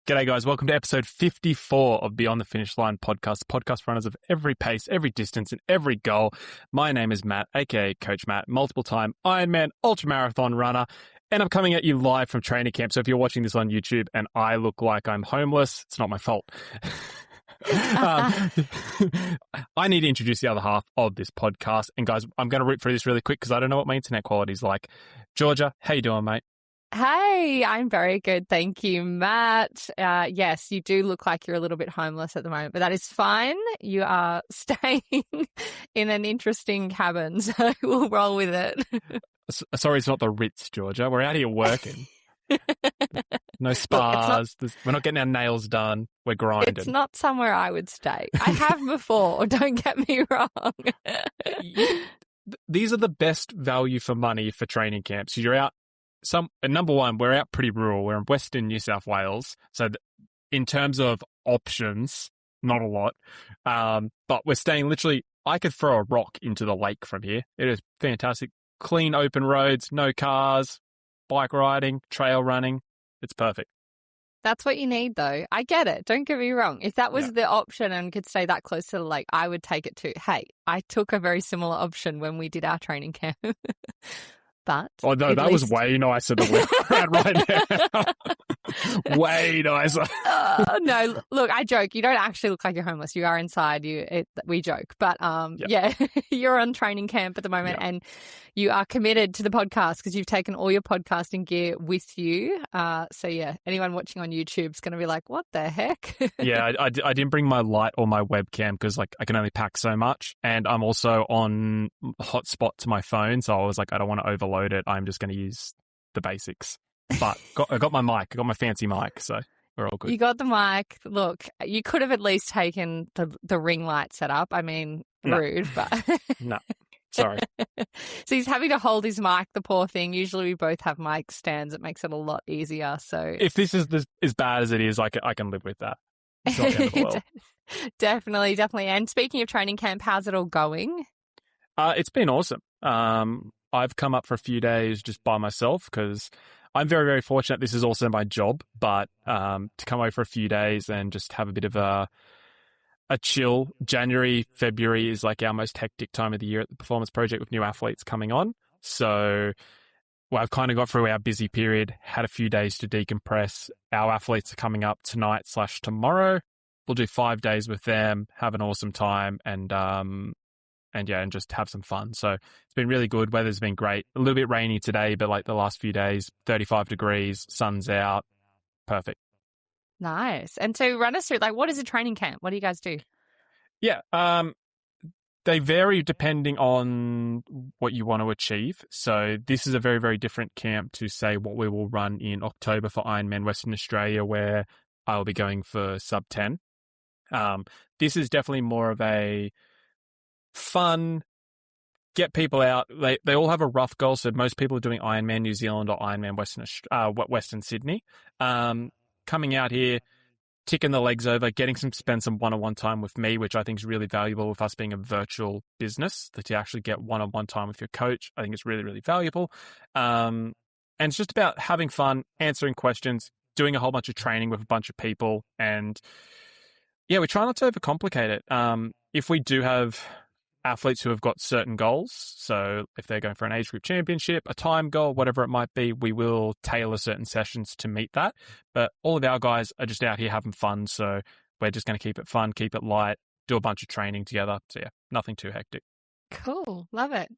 G'day, guys. Welcome to episode 54 of Beyond the Finish Line podcast for runners of every pace, every distance, and every goal. My name is Matt, aka Coach Matt, multiple-time Ironman ultramarathon runner, and I'm coming at you live from training camp. So if you're watching this on YouTube and I look like I'm homeless, it's not my fault. I need to introduce the other half of this podcast. And guys, I'm going to rip through this really quick because I don't know what my internet quality is like. Georgia, how you doing, mate? Hey, I'm very good. Thank you, Matt. Yes, you do look like you're a little bit homeless at the moment, but that is fine. You are staying in an interesting cabin, so we'll roll with it. Sorry, it's not the Ritz, Georgia. We're out here working. No spas. We're not getting our nails done. We're grinding. It's not somewhere I would stay. I have before, don't get me wrong. These are the best value for money for training camps. You're out. Number one, we're out pretty rural. We're in Western New South Wales. So in terms of options, not a lot. But we're staying literally, I could throw a rock into the lake from here. It is fantastic. Clean open roads, no cars, bike riding, trail running. It's perfect. That's what you need, though. I get it. Don't get me wrong. If that was the option and could stay that close to the lake, I would take it too. Hey, I took a very similar option when we did our training camp. But oh, no, that was way nicer than we're at right now. Way nicer. No, look, I joke. You don't actually look like you're homeless. You are inside. We joke. But yeah, you're on training camp at the moment and you are committed to the podcast because you've taken all your podcasting gear with you. So yeah, anyone watching on YouTube is going to be like, what the heck? Yeah, I didn't bring my light or my webcam because I can only pack so much. And I'm also on hotspot to my phone. So I was like, I don't want to overload it. I'm just going to use the basics. But I got my mic. I got my fancy mic. So we're all good. You got the mic. Look, you could have at least taken the ring light setup. I mean, rude, but... No. Sorry. So he's having to hold his mic, the poor thing. Usually we both have mic stands. It makes it a lot easier. So if this is as bad as it is, I can live with that. It's not the end of the world. Definitely. And speaking of training camp, how's it all going? It's been awesome. I've come up for a few days just by myself because I'm very, very fortunate. This is also my job, but to come away for a few days and just have a bit of a chill. January, February is like our most hectic time of the year at the Performance Project with new athletes coming on. So I've kind of got through our busy period, had a few days to decompress. Our athletes are coming up tonight/tomorrow. We'll do 5 days with them, have an awesome time and just have some fun. So it's been really good. Weather's been great. A little bit rainy today, but like the last few days, 35 degrees, sun's out. Perfect. Nice. And so run us through, like, what is a training camp? What do you guys do? Yeah. They vary depending on what you want to achieve. So this is a very, very different camp to say what we will run in October for Ironman Western Australia, where I'll be going for sub 10. This is definitely more of a fun, get people out. They all have a rough goal. So most people are doing Ironman New Zealand or Ironman Western Sydney. Coming out here, ticking the legs over, spend some one-on-one time with me, which I think is really valuable with us being a virtual business, that you actually get one-on-one time with your coach. I think it's really, really valuable. And it's just about having fun, answering questions, doing a whole bunch of training with a bunch of people. And yeah, we try not to overcomplicate it. If we do have athletes who have got certain goals, so if they're going for an age group championship, a time goal, whatever it might be, we will tailor certain sessions to meet that. But all of our guys are just out here having fun, so we're just going to keep it fun, keep it light, do a bunch of training together. So yeah, nothing too hectic. Cool. Love it.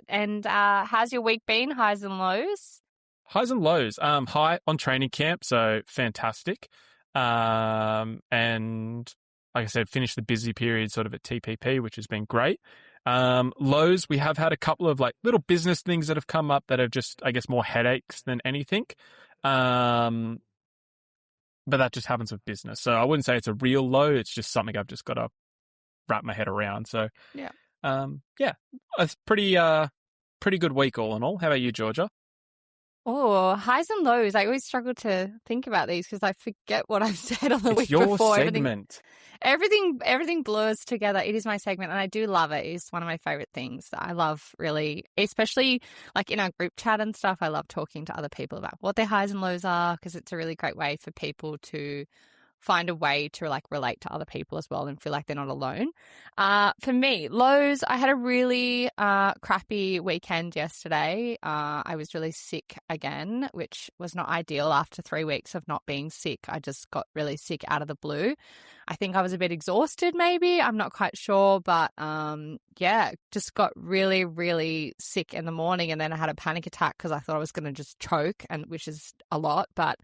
And how's your week been? Highs and lows? Highs and lows. High on training camp, so fantastic. And like I said, finished the busy period sort of at TPP, which has been great. Lows, we have had a couple of like little business things that have come up that have just, I guess, more headaches than anything. But that just happens with business. So I wouldn't say it's a real low. It's just something I've just got to wrap my head around. So yeah, it's pretty good week all in all. How about you, Georgia? Oh, highs and lows. I always struggle to think about these because I forget what I've said on the It's week your before. segment. Everything blurs together. It is my segment and I do love it. It's one of my favorite things that I love, really, especially like in our group chat and stuff. I love talking to other people about what their highs and lows are because it's a really great way for people to find a way to like relate to other people as well and feel like they're not alone. For me, lows, I had a really crappy weekend yesterday. I was really sick again, which was not ideal after 3 weeks of not being sick. I just got really sick out of the blue. I think I was a bit exhausted maybe. I'm not quite sure, but yeah, just got really, really sick in the morning and then I had a panic attack because I thought I was going to just choke, and which is a lot, but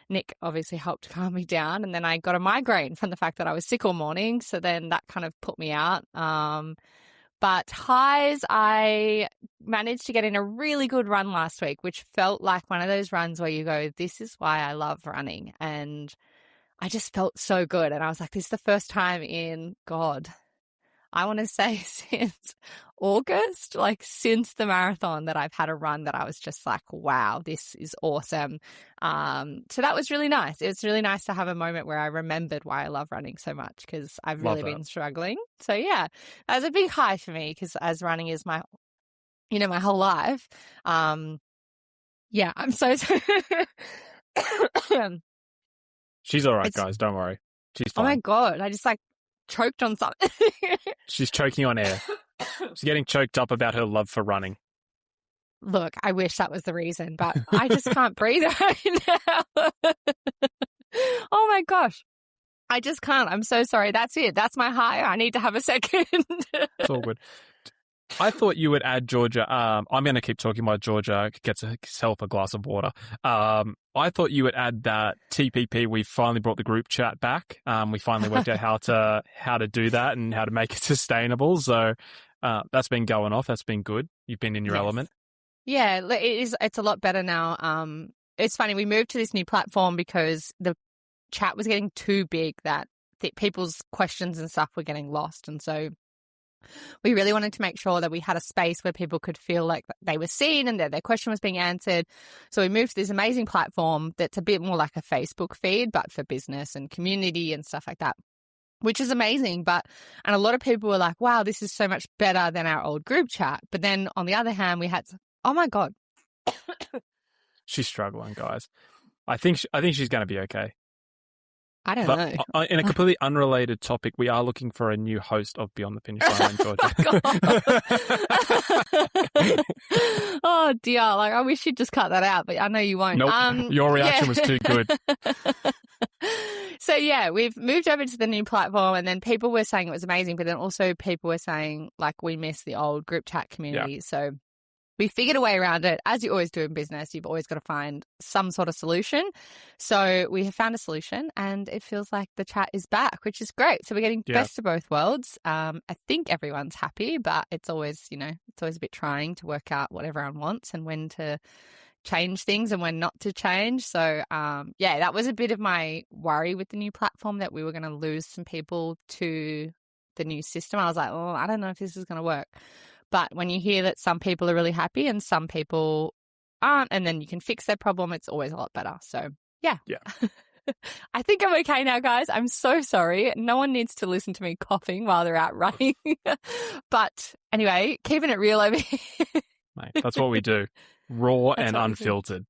Nick obviously helped calm me down, and then I got a migraine from the fact that I was sick all morning, so then that kind of put me out. But highs, I managed to get in a really good run last week, which felt like one of those runs where you go, this is why I love running, and I just felt so good, and I was like, this is the first time in, God, I want to say since August, like since the marathon, that I've had a run that I was just like, wow, this is awesome. So that was really nice. It was really nice to have a moment where I remembered why I love running so much because I've really been struggling. So yeah, that was a big high for me because as running is my, my whole life. Yeah, I'm so She's all right, guys. Don't worry. She's fine. Oh my God, I just like choked on something. She's choking on air. She's getting choked up about her love for running. Look, I wish that was the reason, but I just can't breathe right now. Oh my gosh. I just can't. I'm so sorry. That's it. That's my high. I need to have a second. It's all good. I thought you would add Georgia. I'm going to keep talking about Georgia. Gets herself a glass of water. I thought you would add that TPP. We finally brought the group chat back. We finally worked out how to do that and how to make it sustainable. So that's been going off. That's been good. You've been in your element. Yeah, it is. It's a lot better now. It's funny. We moved to this new platform because the chat was getting too big that people's questions and stuff were getting lost, and so we really wanted to make sure that we had a space where people could feel like they were seen and that their question was being answered. So we moved to this amazing platform that's a bit more like a Facebook feed, but for business and community and stuff like that, which is amazing. And a lot of people were like, wow, this is so much better than our old group chat. But then on the other hand, we had, oh my God. She's struggling, guys. I think she's going to be okay. I don't know. In a completely unrelated topic, we are looking for a new host of Beyond the Finish Line, Georgia. Oh dear! Like I wish you'd just cut that out, but I know you won't. Nope. Your reaction was too good. So yeah, we've moved over to the new platform, and then people were saying it was amazing, but then also people were saying like we miss the old group chat community. Yeah. So we figured a way around it. As you always do in business, you've always got to find some sort of solution. So we have found a solution and it feels like the chat is back, which is great. So we're getting best of both worlds. I think everyone's happy, but it's always, it's always a bit trying to work out what everyone wants and when to change things and when not to change. So that was a bit of my worry with the new platform, that we were going to lose some people to the new system. I was like, oh, I don't know if this is going to work. But when you hear that some people are really happy and some people aren't, and then you can fix their problem, it's always a lot better. So, yeah. I think I'm okay now, guys. I'm so sorry. No one needs to listen to me coughing while they're out running. But anyway, keeping it real over here. Mate, that's what we do. Raw and unfiltered.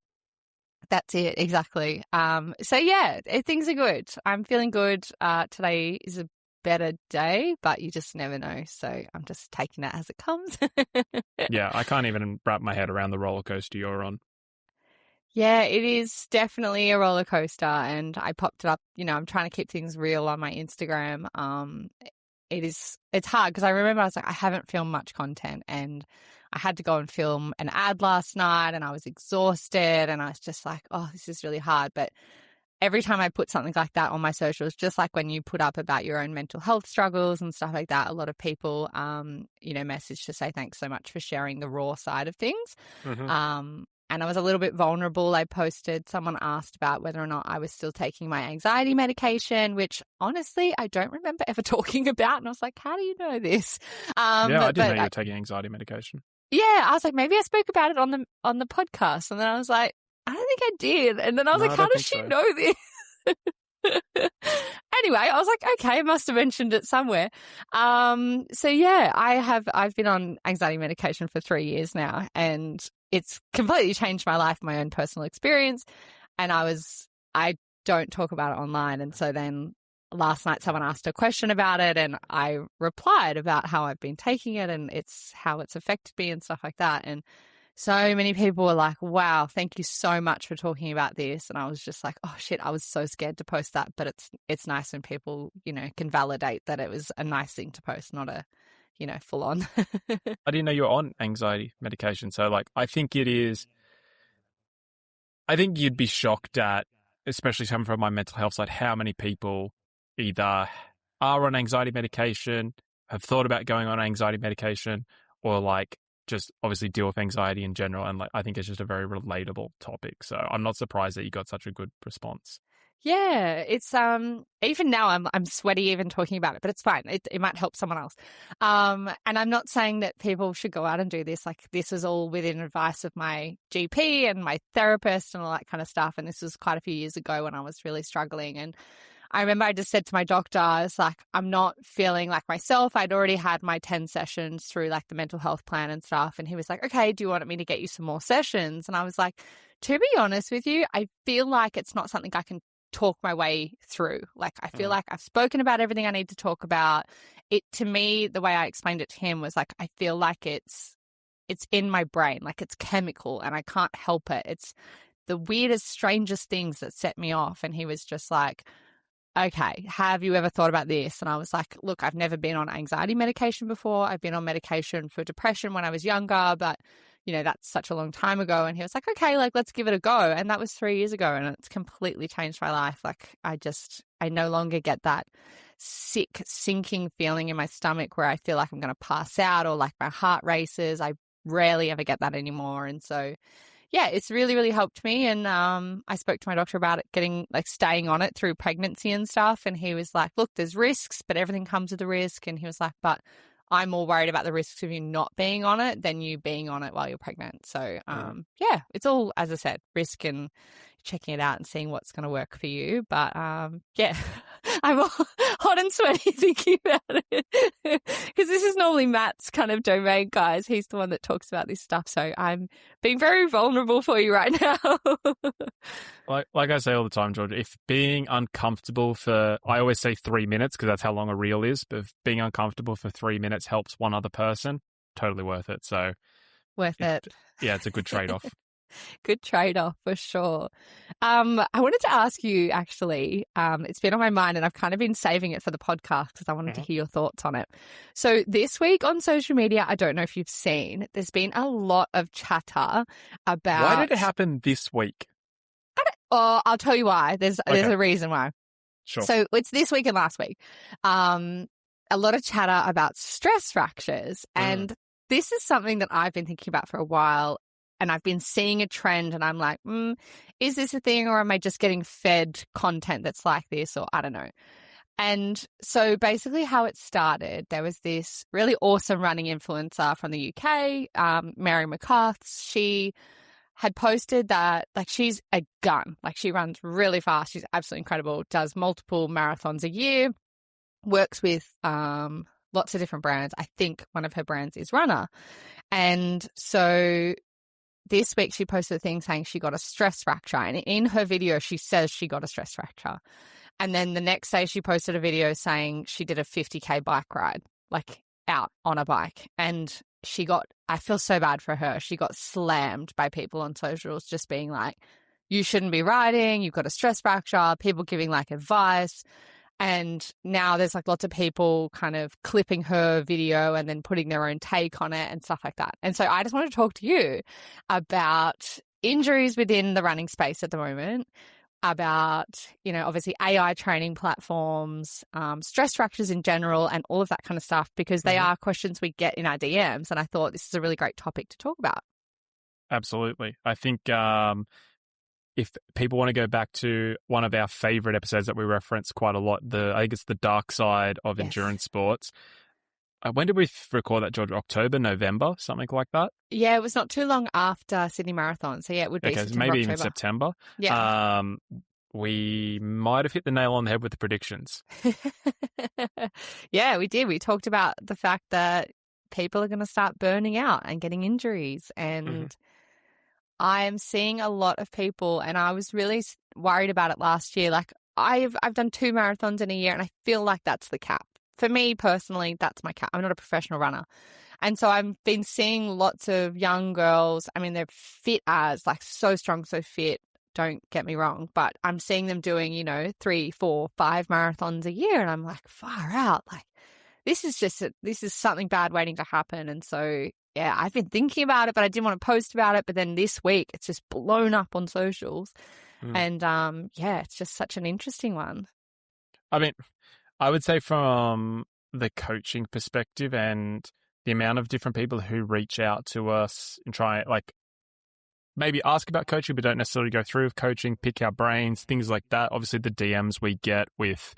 That's it. Exactly. So, yeah, things are good. I'm feeling good. Today is a better day, but you just never know. So I'm just taking that as it comes. Yeah, I can't even wrap my head around the roller coaster you're on. Yeah, it is definitely a roller coaster, and I popped it up. I'm trying to keep things real on my Instagram. It's hard because I remember I was like, I haven't filmed much content, and I had to go and film an ad last night, and I was exhausted, and I was just like, oh, this is really hard. But every time I put something like that on my socials, just like when you put up about your own mental health struggles and stuff like that, a lot of people, message to say thanks so much for sharing the raw side of things. Mm-hmm. And I was a little bit vulnerable. Someone asked about whether or not I was still taking my anxiety medication, which honestly, I don't remember ever talking about. And I was like, how do you know this? I didn't know you were taking anxiety medication. Yeah, I was like, maybe I spoke about it on the podcast. And then I was like, I don't think I did. And then I was No, like, I how don't does think she so. know this? Anyway, I was like, okay, I must have mentioned it somewhere. So yeah, I've been on anxiety medication for 3 years now, and it's completely changed my life, my own personal experience. And I don't talk about it online. And so then last night someone asked a question about it, and I replied about how I've been taking it and how it's affected me and stuff like that. And so many people were like, wow, thank you so much for talking about this. And I was just like, oh shit, I was so scared to post that. But it's nice when people, can validate that it was a nice thing to post, not a, full on. I didn't know you were on anxiety medication. So like, I think you'd be shocked at, especially coming from my mental health side, how many people either are on anxiety medication, have thought about going on anxiety medication, or like just obviously deal with anxiety in general. And like, I think it's just a very relatable topic. So I'm not surprised that you got such a good response. Yeah, it's even now I'm sweaty even talking about it, but it's fine. It might help someone else. And I'm not saying that people should go out and do this. Like, this is all within advice of my GP and my therapist and all that kind of stuff. And this was quite a few years ago when I was really struggling. And I remember I just said to my doctor, I was like, I'm not feeling like myself. I'd already had my 10 sessions through like the mental health plan and stuff. And he was like, okay, do you want me to get you some more sessions? And I was like, to be honest with you, I feel like it's not something I can talk my way through. Like, I feel like I've spoken about everything I need to talk about. It, to me, the way I explained it to him was like, I feel like it's in my brain, like it's chemical and I can't help it. It's the weirdest, strangest things that set me off. And he was just like, okay, have you ever thought about this? And I was like, look, I've never been on anxiety medication before. I've been on medication for depression when I was younger, but that's such a long time ago. And he was like, okay, like, let's give it a go. And that was 3 years ago. And it's completely changed my life. Like, I no longer get that sick, sinking feeling in my stomach where I feel like I'm going to pass out or like my heart races. I rarely ever get that anymore. And so, yeah, it's really, really helped me. And I spoke to my doctor about it, staying on it through pregnancy and stuff. And he was like, look, there's risks, but everything comes with a risk. And he was like, but I'm more worried about the risks of you not being on it than you being on it while you're pregnant. So, yeah, it's all, as I said, risk and checking it out and seeing what's going to work for you. But, yeah, I'm all hot and sweaty thinking about it because this is normally Matt's kind of domain, guys. He's the one that talks about this stuff. So I'm being very vulnerable for you right now. Like I say all the time, Georgia, if being uncomfortable I always say 3 minutes because that's how long a reel is, but if being uncomfortable for 3 minutes helps one other person, totally worth it. So worth it. Yeah, it's a good trade-off. Good trade-off for sure. I wanted to ask you, actually, it's been on my mind and I've kind of been saving it for the podcast because I wanted to hear your thoughts on it. So this week on social media, I don't know if you've seen, there's been a lot of chatter about... Why did it happen this week? I'll tell you why. There's a reason why. Sure. So it's this week and last week. A lot of chatter about stress fractures. And this is something that I've been thinking about for a while. And I've been seeing a trend and I'm like, is this a thing or am I just getting fed content that's like this, or I don't know. And so basically how it started, there was this really awesome running influencer from the UK, Mary McCarthy. She had posted that, like, she's a gun. Like, she runs really fast. She's absolutely incredible, does multiple marathons a year, works with lots of different brands. I think one of her brands is Runner. And so this week she posted a thing saying she got a stress fracture. And in her video, she says she got a stress fracture. And then the next day she posted a video saying she did a 50K bike ride, like out on a bike. And I feel so bad for her. She got slammed by people on socials just being like, you shouldn't be riding. You've got a stress fracture. People giving like advice. And now there's like lots of people kind of clipping her video and then putting their own take on it and stuff like that. And so I just wanted to talk to you about injuries within the running space at the moment, about, obviously AI training platforms, stress fractures in general, and all of that kind of stuff, because they are questions we get in our DMs. And I thought this is a really great topic to talk about. Absolutely. I think if people want to go back to one of our favorite episodes that we reference quite a lot, I think it's the dark side of endurance sports. when did we record that, Georgia? October, November, something like that? Yeah, it was not too long after Sydney Marathon. So yeah, it would be Okay, so September, maybe October. even September. Yeah. We might have hit the nail on the head with the predictions. Yeah, we did. We talked about the fact that people are going to start burning out and getting injuries. And I am seeing a lot of people, and I was really worried about it last year. Like I've done 2 marathons in a year, and I feel like that's the cap. For me personally, that's my cap. I'm not a professional runner. And so I've been seeing lots of young girls. I mean, they're fit as, like, so strong, so fit. Don't get me wrong. But I'm seeing them doing, 3, 4, 5 marathons a year. And I'm like, far out. Like, this is something bad waiting to happen. And so, yeah, I've been thinking about it, but I didn't want to post about it. But then this week, it's just blown up on socials. And, yeah, it's just such an interesting one. I mean, I would say from the coaching perspective and the amount of different people who reach out to us and try, like, maybe ask about coaching, but don't necessarily go through with coaching, pick our brains, things like that. Obviously, the DMs we get with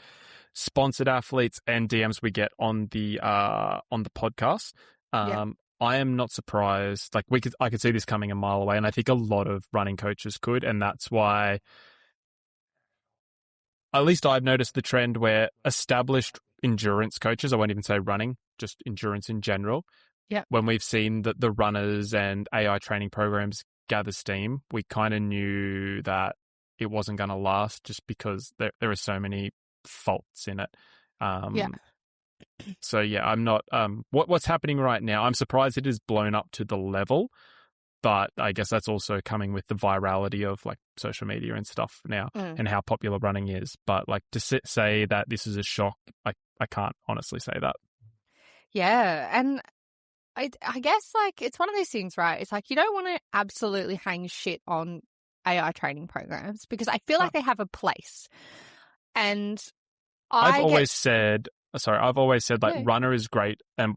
sponsored athletes and DMs we get on the podcast. I am not surprised. Like, I could see this coming a mile away, and I think a lot of running coaches could, and that's why, at least I've noticed the trend where established endurance coaches, I won't even say running, just endurance in general. Yeah. When we've seen that the runners and AI training programs gather steam, we kind of knew that it wasn't going to last just because there are so many faults in it. So yeah, I'm not. What's happening right now? I'm surprised it is blown up to the level, but I guess that's also coming with the virality of, like, social media and stuff now and how popular running is. But, like, to say that this is a shock, I can't honestly say that. Yeah, and I guess, like, it's one of those things, right? It's like you don't want to absolutely hang shit on AI training programs because I feel like they have a place. And I've always said, like, runner is great. And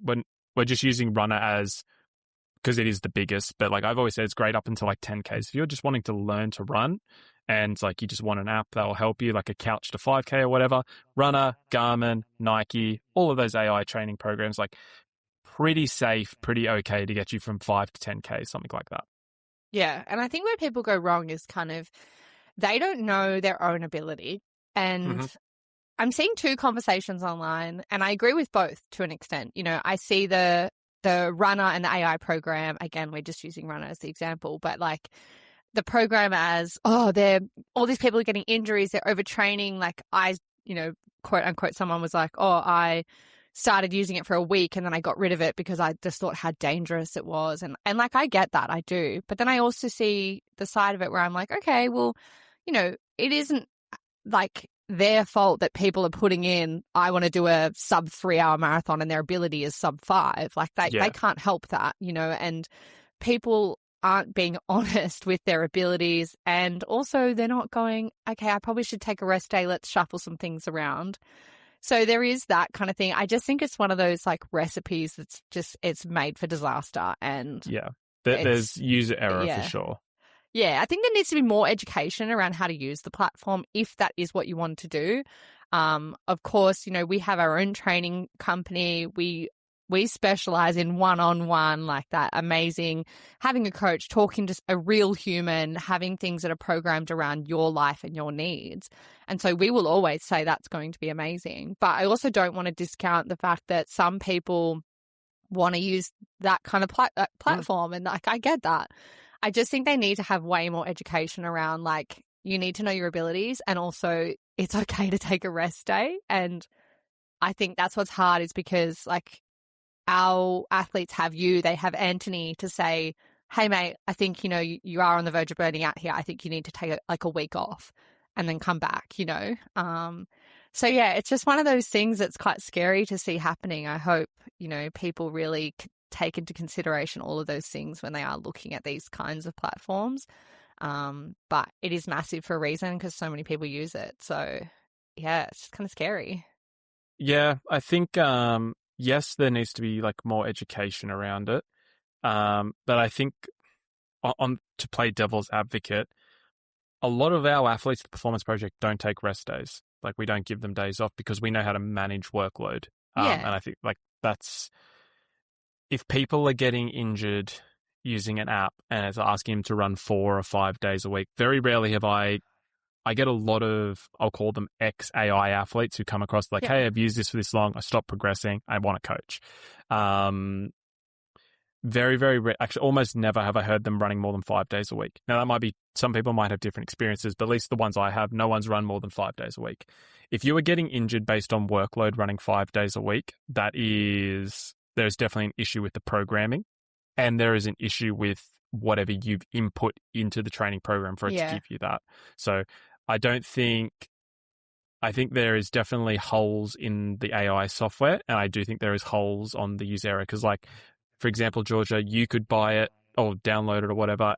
when we're just using runner as, because it is the biggest, but, like, I've always said it's great up until, like, 10Ks. If you're just wanting to learn to run and, like, you just want an app that will help you, like a couch to 5K or whatever, Runner, Garmin, Nike, all of those AI training programs, like, pretty safe, pretty okay to get you from 5 to 10K, something like that. Yeah. And I think where people go wrong is kind of, they don't know their own ability. And I'm seeing 2 conversations online, and I agree with both to an extent. I see the runner and the AI program. Again, we're just using runner as the example, but, like, the program as, all these people are getting injuries, they're overtraining. Like, quote unquote, someone was like, I started using it for a week and then I got rid of it because I just thought how dangerous it was. And like, I get that, I do. But then I also see the side of it where I'm like, okay, well, it isn't, like, their fault that people are putting in, I want to do a sub 3-hour marathon and their ability is sub 5. Like, they can't help that, and people aren't being honest with their abilities. And also they're not going, okay, I probably should take a rest day. Let's shuffle some things around. So there is that kind of thing. I just think it's one of those, like, recipes that's just, it's made for disaster. And there's user error for sure. Yeah, I think there needs to be more education around how to use the platform if that is what you want to do. Of course, we have our own training company. We specialize in one-on-one, like that amazing, having a coach, talking to a real human, having things that are programmed around your life and your needs. And so we will always say that's going to be amazing. But I also don't want to discount the fact that some people want to use that kind of platform. And, like, I get that. I just think they need to have way more education around, like, you need to know your abilities, and also it's okay to take a rest day. And I think that's what's hard, is because, like, our athletes they have Anthony to say, hey, mate, I think, you are on the verge of burning out here. I think you need to take a week off and then come back, So, yeah, it's just one of those things that's quite scary to see happening. I hope, people really take into consideration all of those things when they are looking at these kinds of platforms. But it is massive for a reason, because so many people use it. So, yeah, it's just kind of scary. Yeah, I think, yes, there needs to be, like, more education around it. But I think, to play devil's advocate, a lot of our athletes at the Performance Project don't take rest days. Like, we don't give them days off because we know how to manage workload. And I think, like, if people are getting injured using an app and it's asking them to run 4 or 5 days a week, very rarely have I get a lot of, I'll call them ex-AI athletes who come across like, hey, I've used this for this long, I stopped progressing, I want a coach. Very, very rare. Actually, almost never have I heard them running more than 5 days a week. Now, that might be, some people might have different experiences, but at least the ones I have, no one's run more than 5 days a week. If you are getting injured based on workload running 5 days a week, there's definitely an issue with the programming, and there is an issue with whatever you've input into the training program for it to give you that. So I think there is definitely holes in the AI software, and I do think there is holes on the user error. Because, like, for example, Georgia, you could buy it or download it or whatever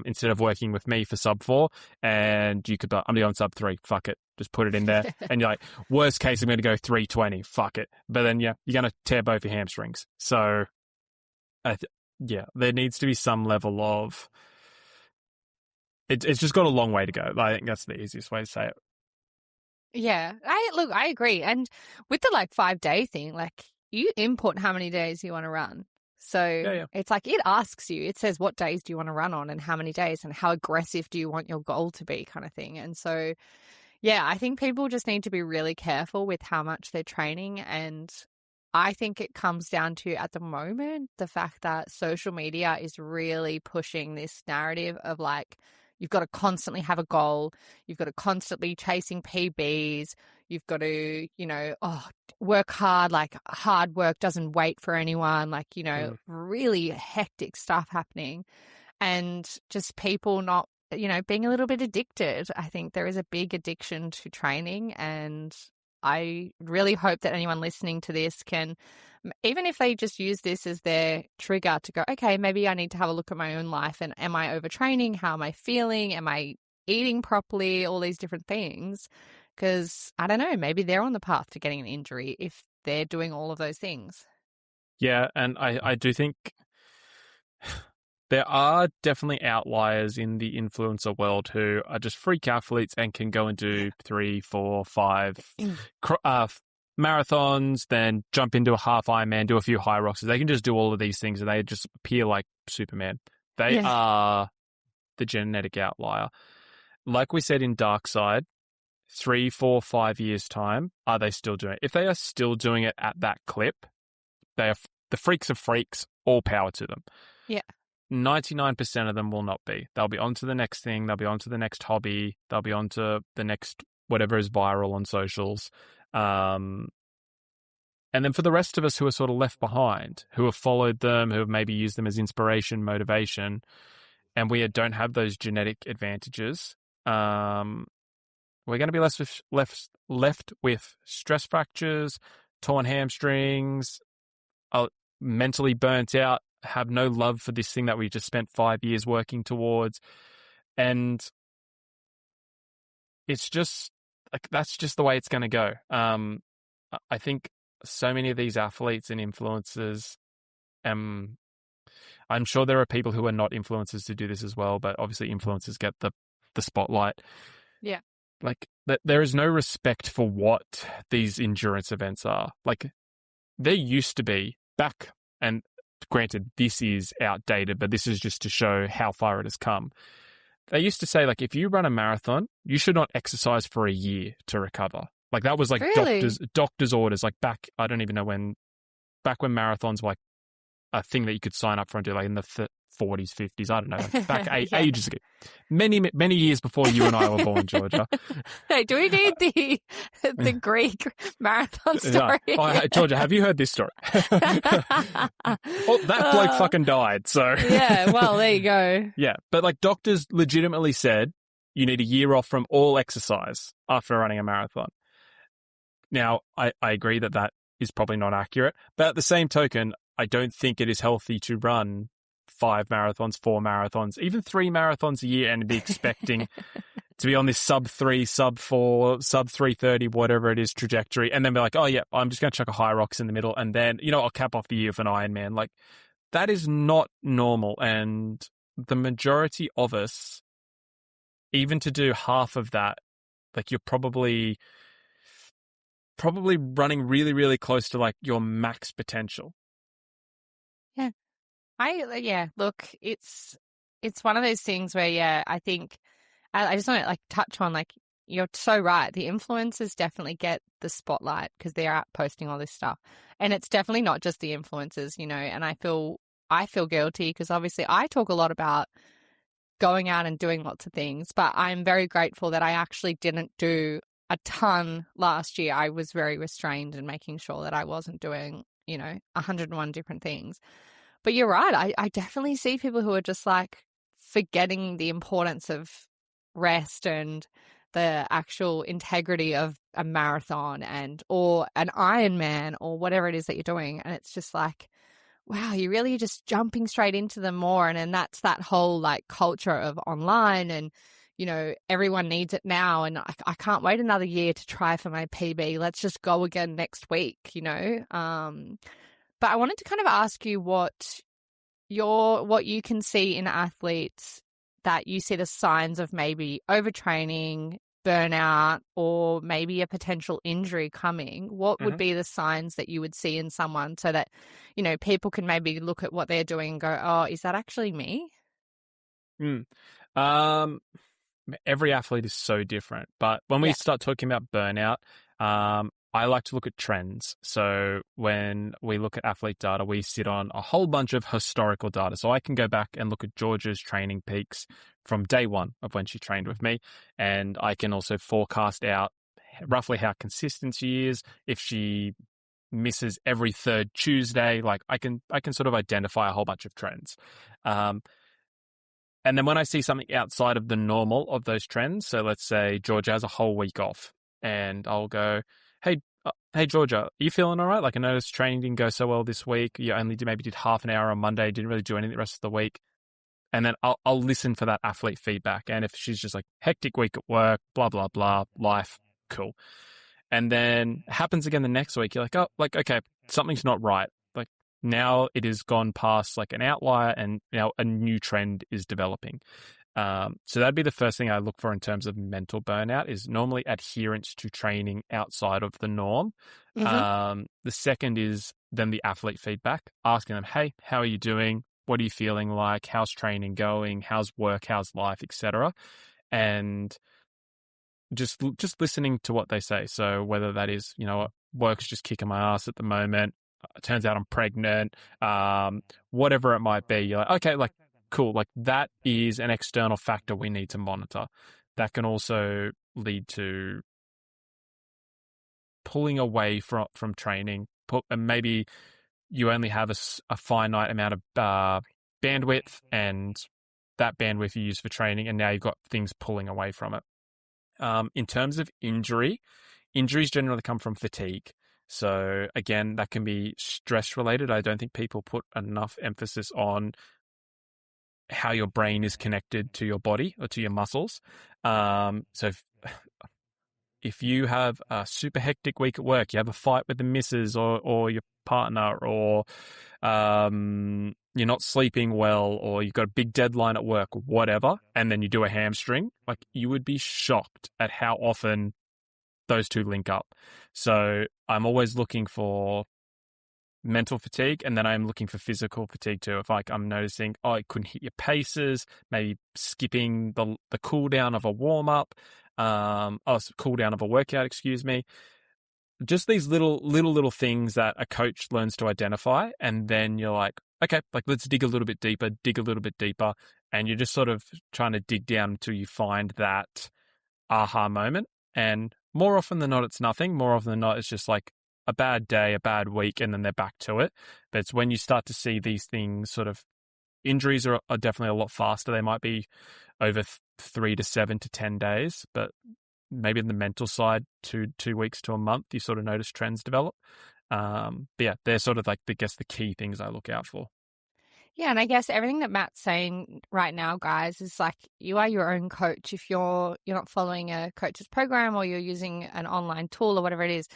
instead of working with me for sub 4, and you could I'm going sub 3, fuck it, just put it in there. And you're like, worst case, I'm going to go 320, fuck it. But then, you're going to tear both your hamstrings. So, there needs to be some level of... It's just got a long way to go. I think that's the easiest way to say it. Yeah, I agree. And with the 5-day thing, you input how many days you want to run. So it's like it asks you, it says what days do you want to run on and how many days and how aggressive do you want your goal to be, kind of thing. And so, I think people just need to be really careful with how much they're training. And I think it comes down to, at the moment, the fact that social media is really pushing this narrative of you've got to constantly have a goal. You've got to constantly chasing PBs. You've got to, work hard. Hard work doesn't wait for anyone. Really hectic stuff happening. And just people not, being a little bit addicted. I think there is a big addiction to training. And I really hope that anyone listening to this can, even if they just use this as their trigger to go, okay, maybe I need to have a look at my own life, and am I overtraining? How am I feeling? Am I eating properly? All these different things. Because I don't know, maybe they're on the path to getting an injury if they're doing all of those things. Yeah, and I do think there are definitely outliers in the influencer world who are just freak athletes and can go and do 3, 4, 5 marathons, then jump into a half Ironman, do a few high rocks. They can just do all of these things and they just appear like Superman. They are the genetic outlier. Like we said in Dark Side, 3, 4, 5 years' time, are they still doing it? If they are still doing it at that clip, they are the freaks of freaks, all power to them. Yeah. 99% of them will not be. They'll be on to the next thing. They'll be on to the next hobby. They'll be on to the next whatever is viral on socials. And then for the rest of us who are sort of left behind, who have followed them, who have maybe used them as inspiration, motivation, and we don't have those genetic advantages, we're going to be left with stress fractures, torn hamstrings, mentally burnt out, have no love for this thing that we just spent 5 years working towards. And it's just that's just the way it's going to go. I think so many of these athletes and influencers, I'm sure there are people who are not influencers to do this as well, but obviously influencers get the spotlight. Yeah. There is no respect for what these endurance events are. There used to be back, and granted, this is outdated, but this is just to show how far it has come. They used to say, if you run a marathon, you should not exercise for a year to recover. That was really? doctors' orders. Back, I don't even know when, back when marathons were a thing that you could sign up for and do, in the 40s, 50s, I don't know, back ages ago. Many, many years before you and I were born, Georgia. Hey, do we need the Greek marathon story? Georgia, have you heard this story? That bloke fucking died, so... Yeah, well, there you go. Yeah, but doctors legitimately said you need a year off from all exercise after running a marathon. Now, I agree that is probably not accurate, but at the same token, I don't think it is healthy to run 5 marathons, 4 marathons, even 3 marathons a year and be expecting to be on this sub 3, sub 4, sub 330, whatever it is trajectory, and then be like, oh yeah, I'm just going to chuck a high rocks in the middle, and then, I'll cap off the year with an Ironman. That is not normal, and the majority of us, even to do half of that, you're probably probably running really, really close to like your max potential. Yeah. Look, it's one of those things where, I think I just want to like touch on, like, you're so right. The influencers definitely get the spotlight because they're out posting all this stuff. And it's definitely not just the influencers, and I feel guilty because obviously I talk a lot about going out and doing lots of things, but I'm very grateful that I actually didn't do a ton last year. I was very restrained in making sure that I wasn't doing, 101 different things. But you're right. I definitely see people who are just like forgetting the importance of rest and the actual integrity of a marathon or an Ironman or whatever it is that you're doing. And it's just like, wow, you're really just jumping straight into them more. And then that's that whole like culture of online and, everyone needs it now. And I can't wait another year to try for my PB. Let's just go again next week, But I wanted to kind of ask you what you can see in athletes that you see the signs of maybe overtraining, burnout, or maybe a potential injury coming. What would be the signs that you would see in someone so that, people can maybe look at what they're doing and go, oh, is that actually me? Every athlete is so different. But when we start talking about burnout, I like to look at trends. So when we look at athlete data, we sit on a whole bunch of historical data. So I can go back and look at Georgia's training peaks from day one of when she trained with me. And I can also forecast out roughly how consistent she is. If she misses every third Tuesday, like I can sort of identify a whole bunch of trends. And then when I see something outside of the normal of those trends, so let's say Georgia has a whole week off, and I'll go, hey Georgia, are you feeling all right? Like I noticed training didn't go so well this week. You only maybe did half an hour on Monday, didn't really do anything the rest of the week. And then I'll listen for that athlete feedback. And if she's just like hectic week at work, blah, blah, blah, life, cool. And then it happens again the next week. You're like, oh, like, okay, something's not right. Like now it has gone past like an outlier and now a new trend is developing. So that'd be the first thing I look for in terms of mental burnout is normally adherence to training outside of the norm. The second is then the athlete feedback, asking them, hey, how are you doing? What are you feeling like? How's training going? How's work? How's life, etc. And just listening to what they say. So whether that is, work's just kicking my ass at the moment. It turns out I'm pregnant. Whatever it might be, you're like, okay, like, cool. Like that is an external factor we need to monitor. That can also lead to pulling away from training. And maybe you only have a finite amount of bandwidth, and that bandwidth you use for training, and now you've got things pulling away from it. In terms of injuries generally come from fatigue. So again, that can be stress related. I don't think people put enough emphasis on how your brain is connected to your body or to your muscles. So if you have a super hectic week at work, you have a fight with the missus or your partner, or you're not sleeping well, or you've got a big deadline at work, whatever, and then you do a hamstring, like you would be shocked at how often those two link up. So I'm always looking for mental fatigue, and then I'm looking for physical fatigue too. If like I'm noticing, I couldn't hit your paces, maybe skipping the cool down of a warm up, cool down of a workout, excuse me. Just these little things that a coach learns to identify, and then you're like, okay, like let's dig a little bit deeper, and you're just sort of trying to dig down until you find that aha moment. And more often than not, it's nothing. More often than not, it's just like a bad day, a bad week, and then they're back to it. But it's when you start to see these things sort of, injuries are definitely a lot faster. They might be over 3 to 7 to 10 days, but maybe in the mental side, 2 weeks to a month, you sort of notice trends develop. But yeah, they're sort of like, I guess, the key things I look out for. Yeah, and I guess everything that Matt's saying right now, guys, is like you are your own coach. If you're not following a coach's program or you're using an online tool or whatever it is,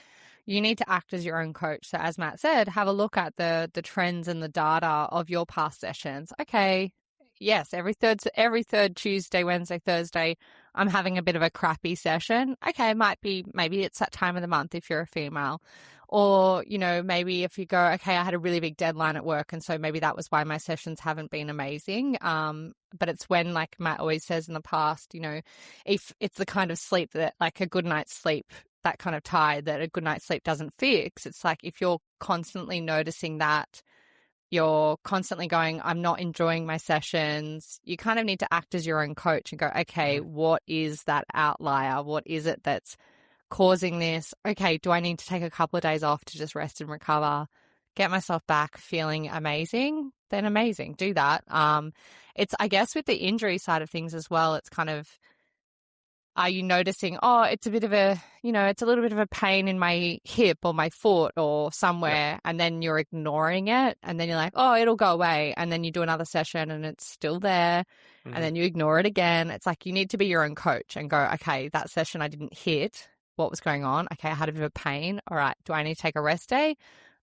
you need to act as your own coach. So as Matt said, have a look at the trends and the data of your past sessions. Okay, yes, every third Tuesday, Wednesday, Thursday, I'm having a bit of a crappy session. Okay, maybe it's that time of the month if you're a female. Or, you know, maybe if you go, okay, I had a really big deadline at work, and so maybe that was why my sessions haven't been amazing. But it's when, like Matt always says in the past, you know, if it's the kind of sleep that, like a good night's sleep, that kind of tide that a good night's sleep doesn't fix. It's like if you're constantly noticing that, you're constantly going, I'm not enjoying my sessions, you kind of need to act as your own coach and go, okay, what is that outlier? What is it that's causing this? Okay, do I need to take a couple of days off to just rest and recover, get myself back feeling amazing? Then amazing, do that. It's, I guess, with the injury side of things as well, it's kind of, are you noticing, oh, it's a bit of a, you know, it's a little bit of a pain in my hip or my foot or somewhere, and then you're ignoring it, and then you're like, oh, it'll go away, and then you do another session and it's still there, and then you ignore it again. It's like you need to be your own coach and go, okay, that session I didn't hit. What was going on? Okay, I had a bit of pain. All right, do I need to take a rest day?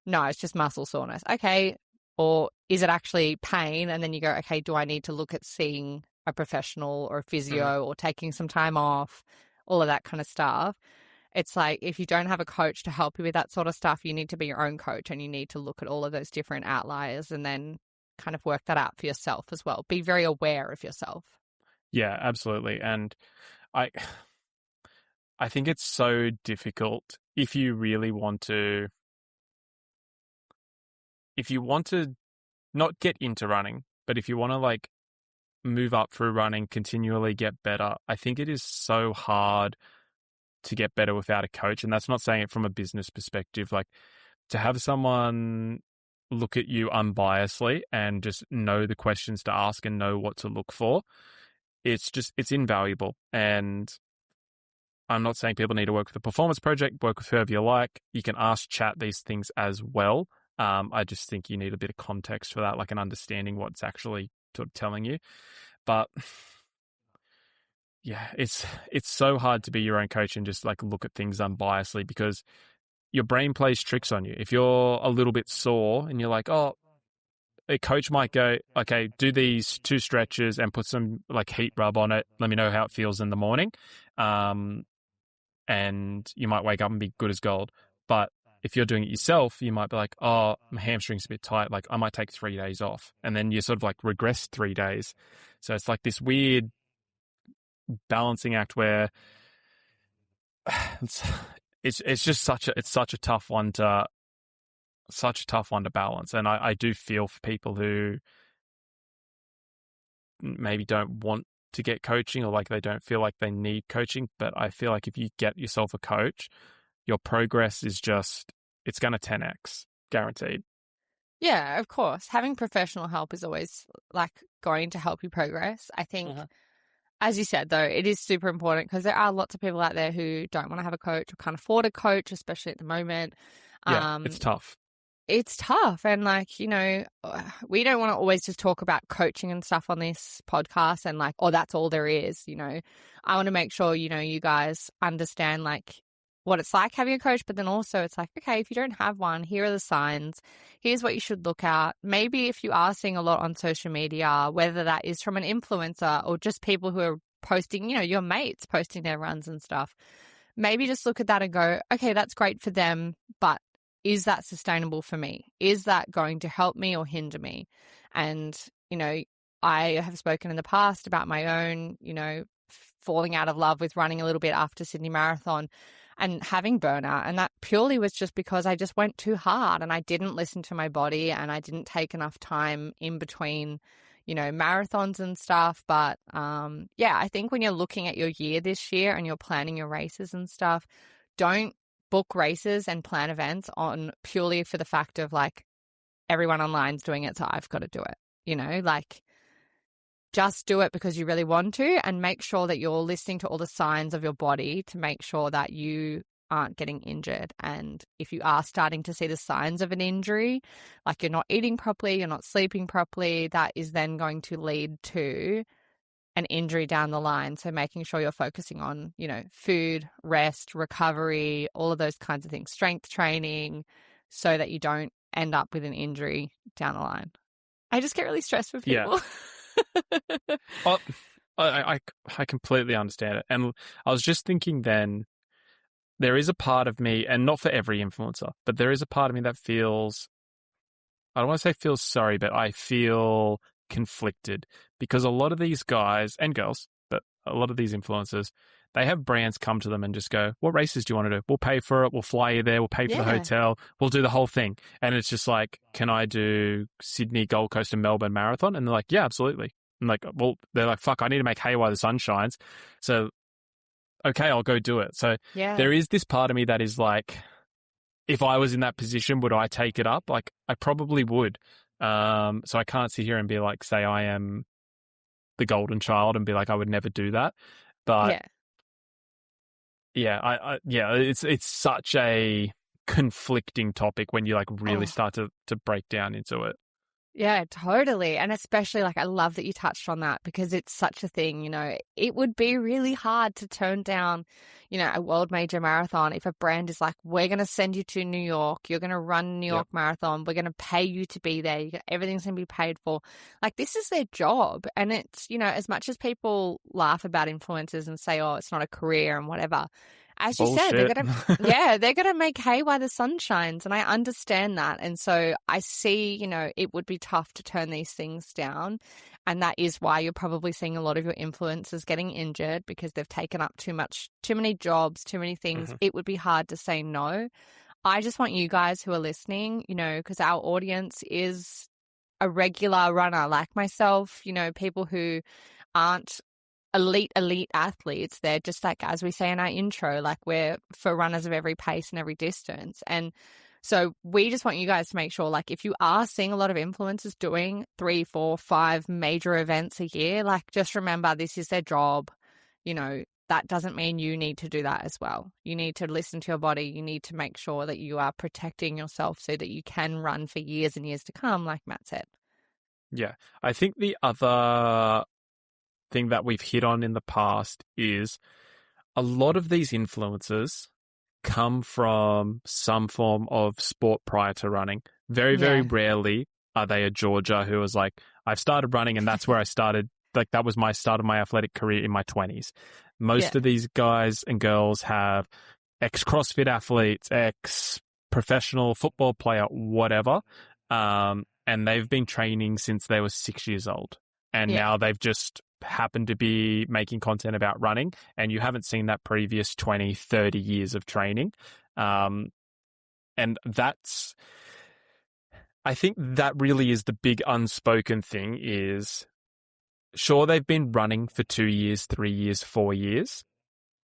No, it's just muscle soreness. Okay, or is it actually pain? And then you go, okay, do I need to look at seeing a professional or a physio or taking some time off, all of that kind of stuff? It's like, if you don't have a coach to help you with that sort of stuff, you need to be your own coach, and you need to look at all of those different outliers and then kind of work that out for yourself as well. Be very aware of yourself. Yeah, absolutely. And I think it's so difficult if you really want to, not get into running, but if you want to like move up through running, continually get better. I think it is so hard to get better without a coach. And that's not saying it from a business perspective. Like, to have someone look at you unbiasedly and just know the questions to ask and know what to look for, it's invaluable. And I'm not saying people need to work with a performance project, work with whoever you like. You can ask chat these things as well. I just think you need a bit of context for that, like an understanding what's actually sort of telling you. But yeah, it's so hard to be your own coach and just like look at things unbiasedly, because your brain plays tricks on you. If you're a little bit sore and you're like, oh, a coach might go, okay, do these 2 stretches and put some like heat rub on it. Let me know how it feels in the morning. And you might wake up and be good as gold. But if you're doing it yourself, you might be like, oh, my hamstring's a bit tight. Like, I might take 3 days off. And then you sort of like regress 3 days. So it's like this weird balancing act where it's just such a tough one to balance. And I do feel for people who maybe don't want to get coaching, or like they don't feel like they need coaching. But I feel like if you get yourself a coach, your progress is it's going to 10x, guaranteed. Yeah, of course. Having professional help is always like going to help you progress. I think, as you said, though, it is super important, because there are lots of people out there who don't want to have a coach or can't afford a coach, especially at the moment. Yeah, it's tough. It's tough. And like, you know, we don't want to always just talk about coaching and stuff on this podcast and like, oh, that's all there is. You know, I want to make sure, you know, you guys understand like what it's like having a coach, but then also it's like, okay, if you don't have one, here are the signs. Here's what you should look at. Maybe if you are seeing a lot on social media, whether that is from an influencer or just people who are posting, you know, your mates posting their runs and stuff, maybe just look at that and go, okay, that's great for them, but is that sustainable for me? Is that going to help me or hinder me? And, you know, I have spoken in the past about my own, you know, falling out of love with running a little bit after Sydney Marathon and having burnout. And that purely was just because I just went too hard and I didn't listen to my body and I didn't take enough time in between, you know, marathons and stuff. But yeah, I think when you're looking at your year this year and you're planning your races and stuff, don't book races and plan events on purely for the fact of like everyone online's doing it, so I've got to do it. You know, like just do it because you really want to, and make sure that you're listening to all the signs of your body to make sure that you aren't getting injured. And if you are starting to see the signs of an injury, like you're not eating properly, you're not sleeping properly, that is then going to lead to an injury down the line. So making sure you're focusing on, you know, food, rest, recovery, all of those kinds of things, strength training, so that you don't end up with an injury down the line. I just get really stressed with people. Yeah. I completely understand it. And I was just thinking then, there is a part of me, and not for every influencer, but there is a part of me that feels, I don't want to say feels sorry, but I feel conflicted because a lot of these guys and girls, but a lot of these influencers, they have brands come to them and just go, what races do you want to do? We'll pay for it. We'll fly you there. We'll pay for the hotel. We'll do the whole thing. And it's just like, can I do Sydney, Gold Coast and Melbourne marathon? And they're like, yeah, absolutely. I'm like, well, they're like, fuck, I need to make hay while the sun shines. So, okay, I'll go do it. So there is this part of me that is like, if I was in that position, would I take it up? Like, I probably would. So I can't sit here and be like, say I am the golden child and be like, I would never do that. But it's such a conflicting topic when you like really start to break down into it. Yeah, totally. And especially like I love that you touched on that because it's such a thing, you know, it would be really hard to turn down, you know, a world major marathon if a brand is like, we're going to send you to New York, you're going to run New York Marathon, we're going to pay you to be there, everything's going to be paid for. Like this is their job. And it's, you know, as much as people laugh about influencers and say, oh, it's not a career and whatever, as you said, they're gonna make hay while the sun shines, and I understand that. And so I see, you know, it would be tough to turn these things down, and that is why you're probably seeing a lot of your influencers getting injured because they've taken up too many jobs, too many things. It would be hard to say no. I just want you guys who are listening, you know, because our audience is a regular runner like myself, you know, people who aren't elite athletes. They're just like, as we say in our intro, like we're for runners of every pace and every distance. And so we just want you guys to make sure, like, if you are seeing a lot of influencers doing 3, 4, 5 major events a year, like, just remember this is their job. You know, that doesn't mean you need to do that as well. You need to listen to your body. You need to make sure that you are protecting yourself so that you can run for years and years to come, like Matt said. Yeah. I think the other thing that we've hit on in the past is a lot of these influencers come from some form of sport prior to running. Very, very rarely are they a Georgia who was like, I've started running and that's where I started. Like that was my start of my athletic career in my 20s. Most of these guys and girls have ex-CrossFit athletes, ex-professional football player, whatever. And they've been training since they were 6 years old. And now they've just happen to be making content about running and you haven't seen that previous 20, 30 years of training. And that's, I think that really is the big unspoken thing is, sure, they've been running for 2 years, 3 years, 4 years,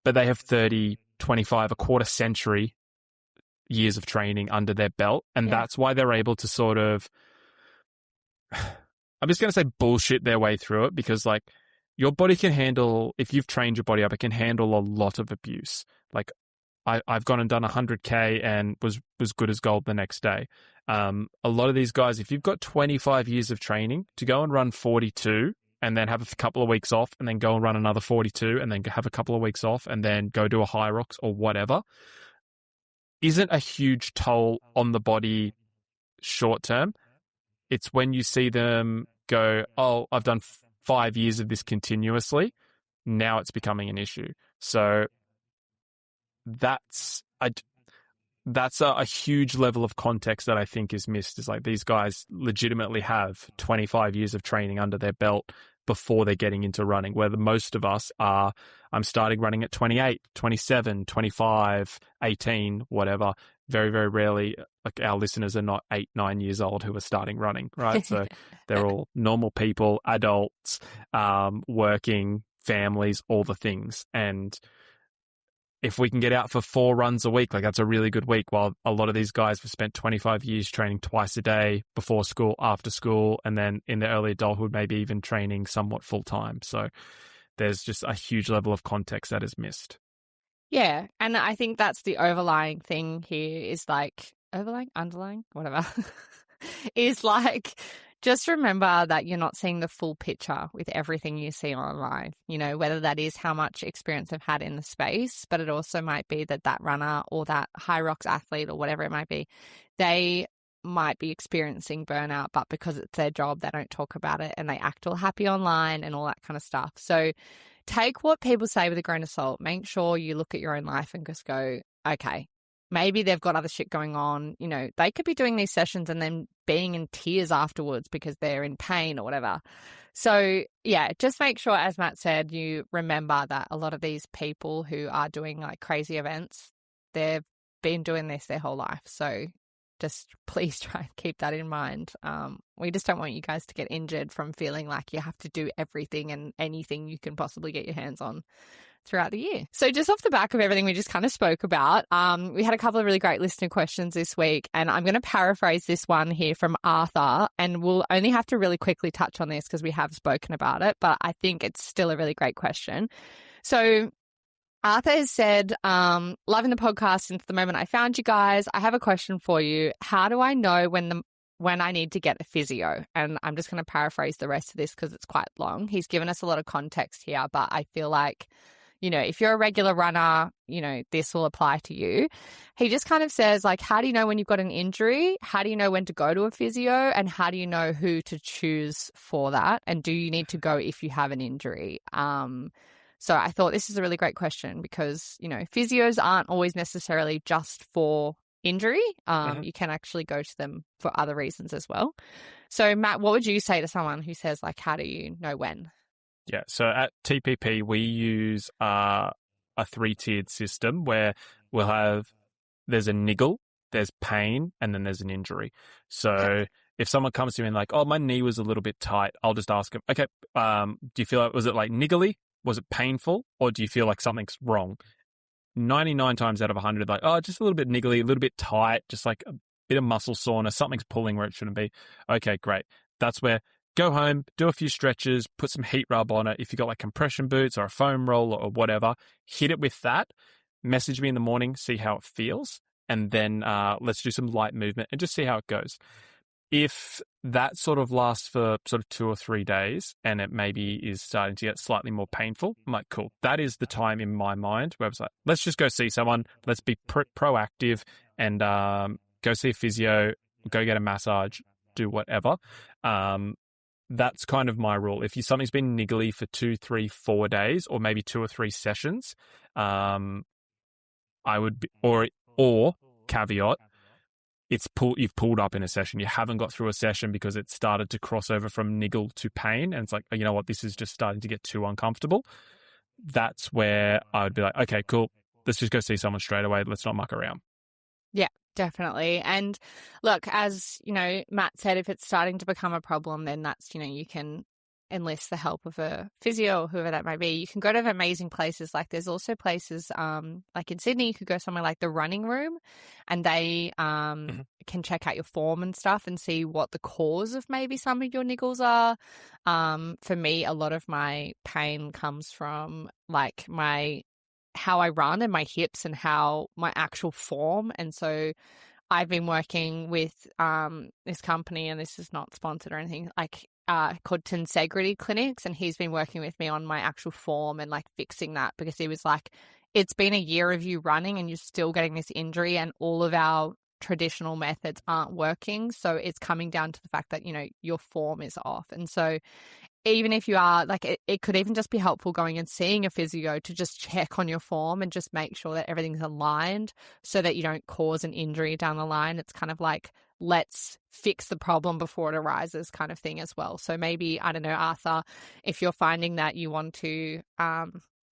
but they have 30, 25, a quarter century years of training under their belt. And that's why they're able to sort of, I'm just going to say bullshit their way through it because like, your body can handle, if you've trained your body up, it can handle a lot of abuse. Like I've gone and done 100K and was good as gold the next day. A lot of these guys, if you've got 25 years of training to go and run 42 and then have a couple of weeks off and then go and run another 42 and then have a couple of weeks off and then go do a high rocks or whatever, isn't a huge toll on the body short term. It's when you see them go, oh, I've done 5 years of this continuously, now it's becoming an issue. So that's a huge level of context that I think is missed. Is like these guys legitimately have 25 years of training under their belt before they're getting into running, where the most of us are, I'm starting running at 28, 27, 25, 18, whatever. Very, very rarely, like our listeners are not 8, 9 years old who are starting running, right? So they're all normal people, adults, working, families, all the things. And if we can get out for 4 runs a week, like that's a really good week, while a lot of these guys have spent 25 years training twice a day, before school, after school, and then in their early adulthood, maybe even training somewhat full time. So there's just a huge level of context that is missed. Yeah, and I think that's the overlying thing here is like, underlying, whatever, is like, just remember that you're not seeing the full picture with everything you see online, you know, whether that is how much experience they've had in the space, but it also might be that runner or that high rocks athlete or whatever it might be, they might be experiencing burnout, but because it's their job, they don't talk about it and they act all happy online and all that kind of stuff. So take what people say with a grain of salt. Make sure you look at your own life and just go, okay, maybe they've got other shit going on. You know, they could be doing these sessions and then being in tears afterwards because they're in pain or whatever. So yeah, just make sure, as Matt said, you remember that a lot of these people who are doing like crazy events, they've been doing this their whole life. So just please try and keep that in mind. We just don't want you guys to get injured from feeling like you have to do everything and anything you can possibly get your hands on throughout the year. So just off the back of everything we just kind of spoke about, we had a couple of really great listener questions this week, and I'm going to paraphrase this one here from Arthur, and we'll only have to really quickly touch on this because we have spoken about it, but I think it's still a really great question. So Arthur has said, loving the podcast since the moment I found you guys. I have a question for you. How do I know when I need to get a physio? And I'm just going to paraphrase the rest of this because it's quite long. He's given us a lot of context here, but I feel like, you know, if you're a regular runner, you know, this will apply to you. He just kind of says, like, how do you know when you've got an injury? How do you know when to go to a physio? And how do you know who to choose for that? And do you need to go if you have an injury? So I thought this is a really great question because, you know, physios aren't always necessarily just for injury. You can actually go to them for other reasons as well. So Matt, what would you say to someone who says, like, how do you know when? Yeah, so at TPP, we use a 3-tiered system where there's a niggle, there's pain, and then there's an injury. So if someone comes to me and like, oh, my knee was a little bit tight, I'll just ask them, okay, do you feel like, was it like niggly? Was it painful? Or do you feel like something's wrong? 99 times out of 100, like, oh, just a little bit niggly, a little bit tight, just like a bit of muscle soreness, something's pulling where it shouldn't be. Okay, great. That's where go home, do a few stretches, put some heat rub on it. If you've got like compression boots or a foam roller or whatever, hit it with that. Message me in the morning, see how it feels. And then let's do some light movement and just see how it goes. If that sort of lasts for sort of 2 or 3 days and it maybe is starting to get slightly more painful, I'm like, cool. That is the time in my mind where I was like, let's just go see someone. Let's be proactive and go see a physio, go get a massage, do whatever. That's kind of my rule. If something's been niggly for 2, 3, 4 days, or maybe 2 or 3 sessions, I would be, or caveat, you've pulled up in a session. You haven't got through a session because it started to cross over from niggle to pain, and it's like, you know what, this is just starting to get too uncomfortable. That's where I would be like, okay, cool, let's just go see someone straight away. Let's not muck around. Yeah, definitely. And look, as you know, Matt said, if it's starting to become a problem, then that's, you know, you can enlist the help of a physio or whoever that might be. You can go to amazing places. Like there's also places like in Sydney, you could go somewhere like the Running Room, and they can check out your form and stuff and see what the cause of maybe some of your niggles are. For me, a lot of my pain comes from like how I run and my hips and how my actual form. And so I've been working with this company, and this is not sponsored or anything, like called Tensegrity Clinics, and he's been working with me on my actual form and like fixing that, because he was like, it's been a year of you running and you're still getting this injury and all of our traditional methods aren't working. So it's coming down to the fact that, you know, your form is off. And so even if you are like, it could even just be helpful going and seeing a physio to just check on your form and just make sure that everything's aligned so that you don't cause an injury down the line. It's kind of like, let's fix the problem before it arises kind of thing as well. So maybe, I don't know, Arthur, if you're finding that you want to,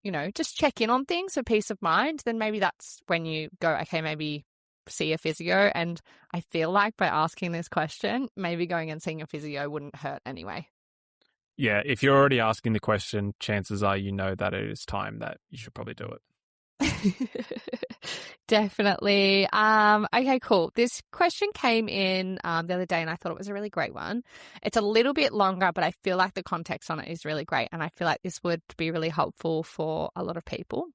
you know, just check in on things for peace of mind, then maybe that's when you go, okay, maybe see a physio. And I feel like by asking this question, maybe going and seeing a physio wouldn't hurt anyway. Yeah, if you're already asking the question, chances are you know that it is time that you should probably do it. Definitely. Okay, cool. This question came in the other day and I thought it was a really great one. It's a little bit longer, but I feel like the context on it is really great. And I feel like this would be really helpful for a lot of people.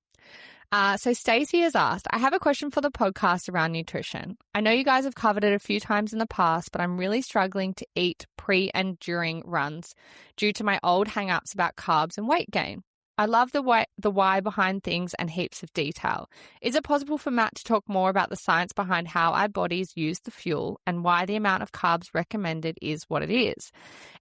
So Stacey has asked, I have a question for the podcast around nutrition. I know you guys have covered it a few times in the past, but I'm really struggling to eat pre and during runs due to my old hang-ups about carbs and weight gain. I love the why behind things and heaps of detail. Is it possible for Matt to talk more about the science behind how our bodies use the fuel and why the amount of carbs recommended is what it is?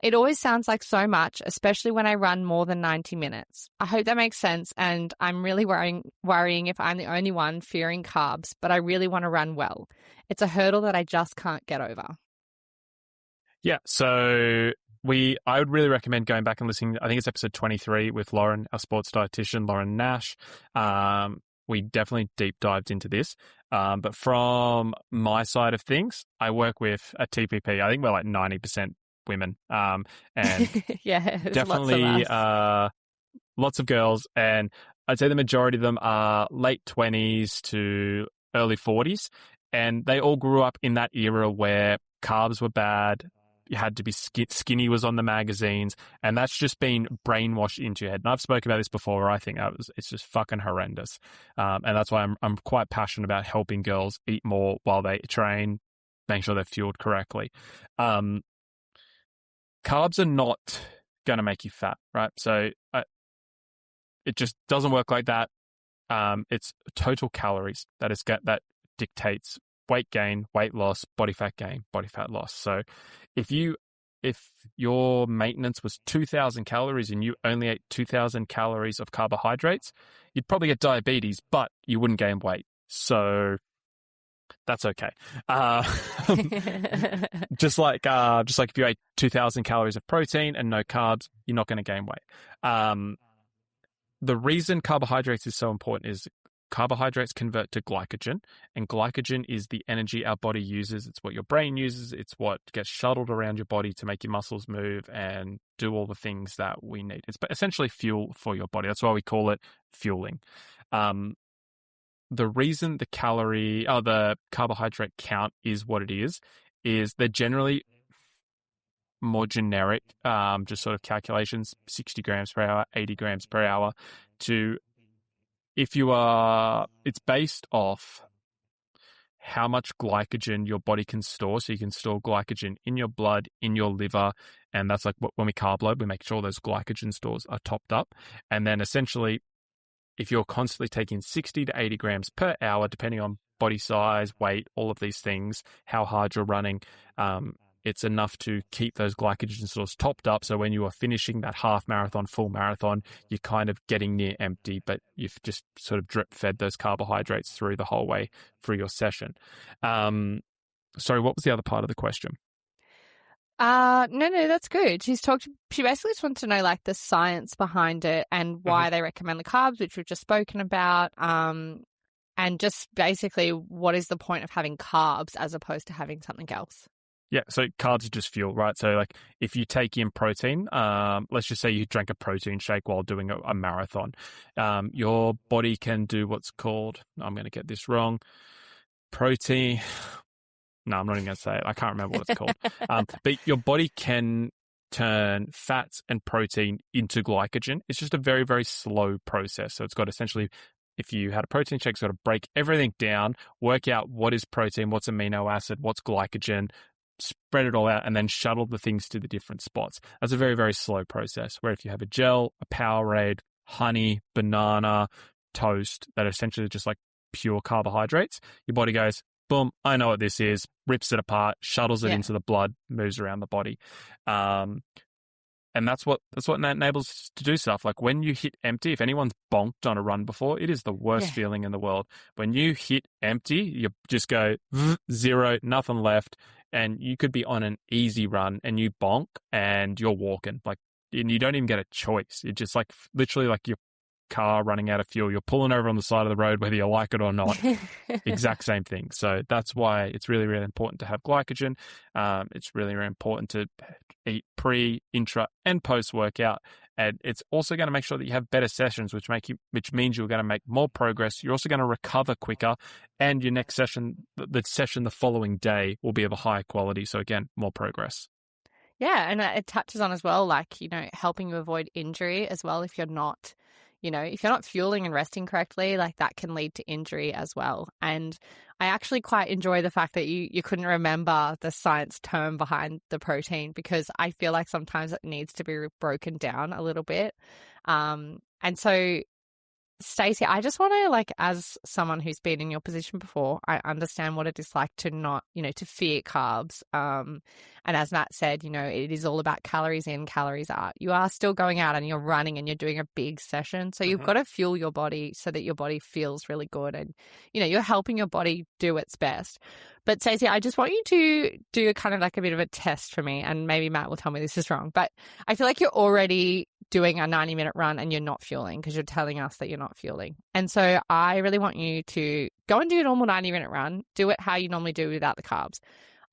It always sounds like so much, especially when I run more than 90 minutes. I hope that makes sense, and I'm really worrying if I'm the only one fearing carbs, but I really want to run well. It's a hurdle that I just can't get over. Yeah, so I would really recommend going back and listening. I think it's episode 23 with Lauren, our sports dietitian, Lauren Nash. We definitely deep dived into this. But from my side of things, I work with a TPP. I think we're like 90% women. And yeah, definitely lots of girls. And I'd say the majority of them are late 20s to early 40s. And they all grew up in that era where carbs were bad. You had to be skinny was on the magazines, and that's just been brainwashed into your head. And I've spoken about this before, where I think it's just fucking horrendous. And that's why I'm quite passionate about helping girls eat more while they train, making sure they're fueled correctly. Carbs are not going to make you fat, right? So it just doesn't work like that. It's total calories that dictates weight gain, weight loss, body fat gain, body fat loss. So if your maintenance was 2,000 calories and you only ate 2,000 calories of carbohydrates, you'd probably get diabetes, but you wouldn't gain weight. So that's okay. Just like if you ate 2,000 calories of protein and no carbs, you're not going to gain weight. The reason carbohydrates is so important is carbohydrates convert to glycogen, and glycogen is the energy our body uses. It's what your brain uses. It's what gets shuttled around your body to make your muscles move and do all the things that we need. It's essentially fuel for your body. That's why we call it fueling. The reason the carbohydrate count is what it is they're generally more generic, just sort of calculations, 60 grams per hour, 80 grams per hour it's based off how much glycogen your body can store. So you can store glycogen in your blood, in your liver. And that's like when we carb load, we make sure those glycogen stores are topped up. And then essentially, if you're constantly taking 60 to 80 grams per hour, depending on body size, weight, all of these things, how hard you're running, it's enough to keep those glycogen stores topped up. So when you are finishing that half marathon, full marathon, you're kind of getting near empty, but you've just sort of drip fed those carbohydrates through the whole way through your session. Sorry, what was the other part of the question? No, that's good. She basically just wants to know like the science behind it and why they recommend the carbs, which we've just spoken about. And just basically what is the point of having carbs as opposed to having something else? Yeah, so carbs are just fuel, right? So like if you take in protein, let's just say you drank a protein shake while doing a marathon, your body can do what's called, I'm going to get this wrong, protein. No, I'm not even going to say it. I can't remember what it's called. But your body can turn fats and protein into glycogen. It's just a very, very slow process. So it's got essentially, if you had a protein shake, it's got to break everything down, work out what is protein, what's amino acid, what's glycogen, spread it all out, and then shuttle the things to the different spots. That's a very, very slow process. Where if you have a gel, a Powerade, honey, banana, toast, that are essentially just like pure carbohydrates, your body goes, boom, I know what this is, rips it apart, shuttles it into the blood, moves around the body. And that's what enables us to do stuff. Like when you hit empty, if anyone's bonked on a run before, it is the worst feeling in the world. When you hit empty, you just go zero, nothing left, and you could be on an easy run and you bonk and you're walking. Like, and you don't even get a choice. It's just like literally like your car running out of fuel. You're pulling over on the side of the road, whether you like it or not. Exact same thing. So that's why it's really, really important to have glycogen. It's really, really important to eat pre, intra, and post workout. And it's also going to make sure that you have better sessions, which means you're going to make more progress. You're also going to recover quicker, and your next session, the session the following day, will be of a higher quality. So again, more progress. Yeah, and it touches on as well, like, helping you avoid injury as well. If you're not fueling and resting correctly, like that can lead to injury as well. And I actually quite enjoy the fact that you couldn't remember the science term behind the protein, because I feel like sometimes it needs to be broken down a little bit. And And so, Stacey, I just want to, like, as someone who's been in your position before, I understand what it is like to not, to fear carbs. And as Matt said, it is all about calories in, calories out. You are still going out and you're running and you're doing a big session. So you've got to fuel your body so that your body feels really good. And, you're helping your body do its best. But Stacey, I just want you to do kind of like a bit of a test for me. And maybe Matt will tell me this is wrong. But I feel like you're already doing a 90-minute run and you're not fueling because you're telling us that you're not fueling. And so I really want you to go and do a normal 90-minute run, do it how you normally do without the carbs.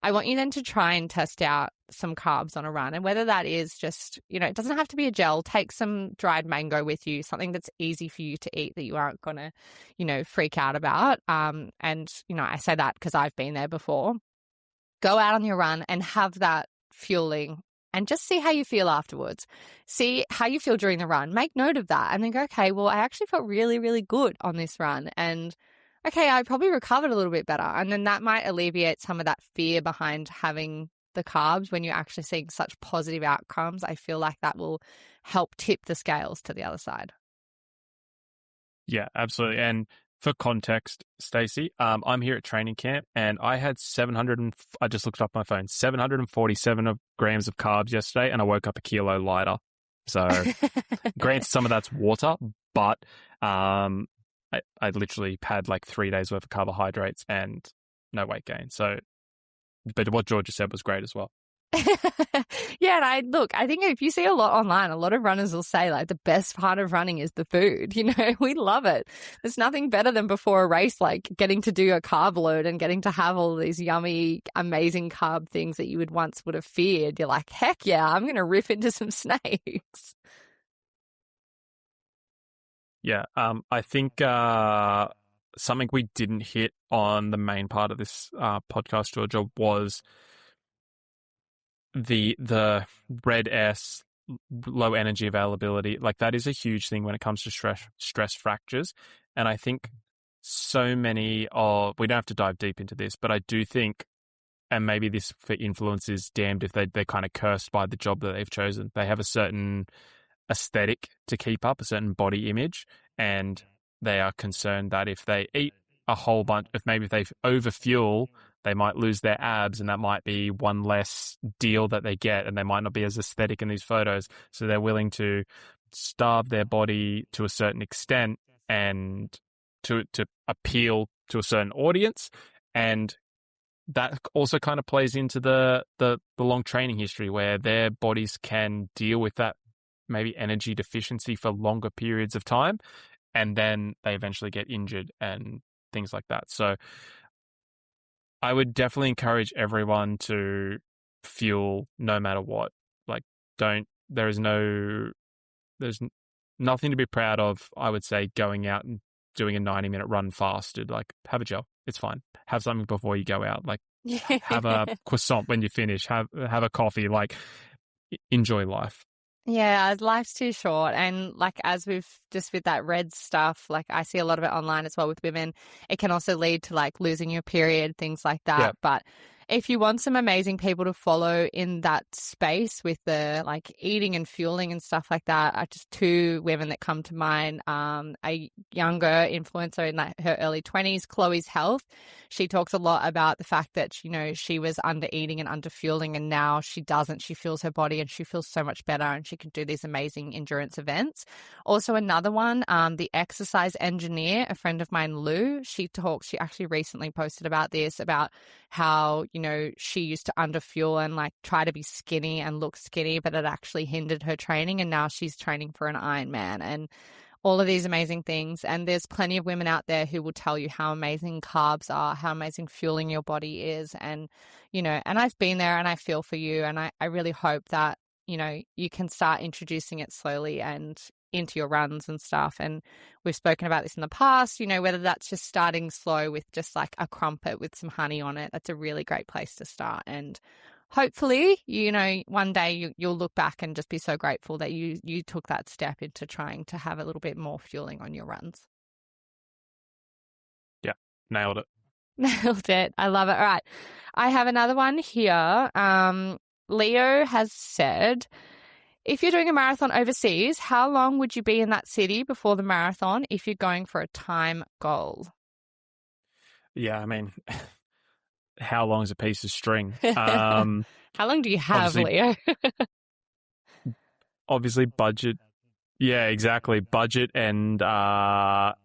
I want you then to try and test out some carbs on a run. And whether that is just, it doesn't have to be a gel. Take some dried mango with you, something that's easy for you to eat that you aren't going to, freak out about. And, I say that because I've been there before. Go out on your run and have that fueling and just see how you feel afterwards. See how you feel during the run. Make note of that and then go, okay, well, I actually felt really, really good on this run. And okay, I probably recovered a little bit better. And then that might alleviate some of that fear behind having the carbs when you're actually seeing such positive outcomes. I feel like that will help tip the scales to the other side. Yeah, absolutely. And for context, Stacey, I'm here at training camp and I had I just looked up my phone, 747 grams of carbs yesterday and I woke up a kilo lighter. So granted, some of that's water, but I literally had like 3 days worth of carbohydrates and no weight gain. So, but what Georgia said was great as well. Yeah, and I think if you see a lot online, a lot of runners will say like the best part of running is the food. We love it. There's nothing better than before a race, like getting to do a carb load and getting to have all these yummy, amazing carb things that you would have feared. You're like, heck yeah, I'm going to rip into some snakes. Yeah, I think something we didn't hit on the main part of this podcast, Georgia, was the red S, low energy availability. Like that is a huge thing when it comes to stress fractures. And I think so many we don't have to dive deep into this, but I do think, and maybe this for influence is damned if they're kind of cursed by the job that they've chosen. They have a certain aesthetic to keep up, a certain body image, and they are concerned that if they eat a whole bunch, if they overfuel, they might lose their abs, and that might be one less deal that they get, and they might not be as aesthetic in these photos. So they're willing to starve their body to a certain extent and to appeal to a certain audience. And that also kind of plays into the long training history where their bodies can deal with that maybe energy deficiency for longer periods of time, and then they eventually get injured and things like that. So I would definitely encourage everyone to fuel no matter what. Like there's nothing to be proud of, I would say, going out and doing a 90-minute run fasted. Like have a gel. It's fine. Have something before you go out. Like have a croissant when you finish. Have a coffee. Like enjoy life. Yeah, life's too short. And like, as we've just with that red stuff, like I see a lot of it online as well with women. It can also lead to like losing your period, things like that. Yeah. But if you want some amazing people to follow in that space with the like eating and fueling and stuff like that, are just two women that come to mind. A younger influencer in her early 20s, Chloe's Health. She talks a lot about the fact that, she was under eating and under fueling, and now she doesn't. She fuels her body and she feels so much better, and she can do these amazing endurance events. Also another one, the exercise engineer, a friend of mine, Lou, she actually recently posted about this, about how, she used to underfuel and like try to be skinny and look skinny, but it actually hindered her training. And now she's training for an Ironman and all of these amazing things. And there's plenty of women out there who will tell you how amazing carbs are, how amazing fueling your body is. And, and I've been there and I feel for you. And I really hope that, you can start introducing it slowly and into your runs and stuff. And we've spoken about this in the past, whether that's just starting slow with just like a crumpet with some honey on it. That's a really great place to start. And hopefully, one day you'll look back and just be so grateful that you took that step into trying to have a little bit more fueling on your runs. Yeah, nailed it. Nailed it. I love it. All right. I have another one here. Leo has said, If you're doing a marathon overseas, how long would you be in that city before the marathon if you're going for a time goal? Yeah, I mean, how long is a piece of string? How long do you have, Leo? Obviously, budget. Yeah, exactly. Budget and time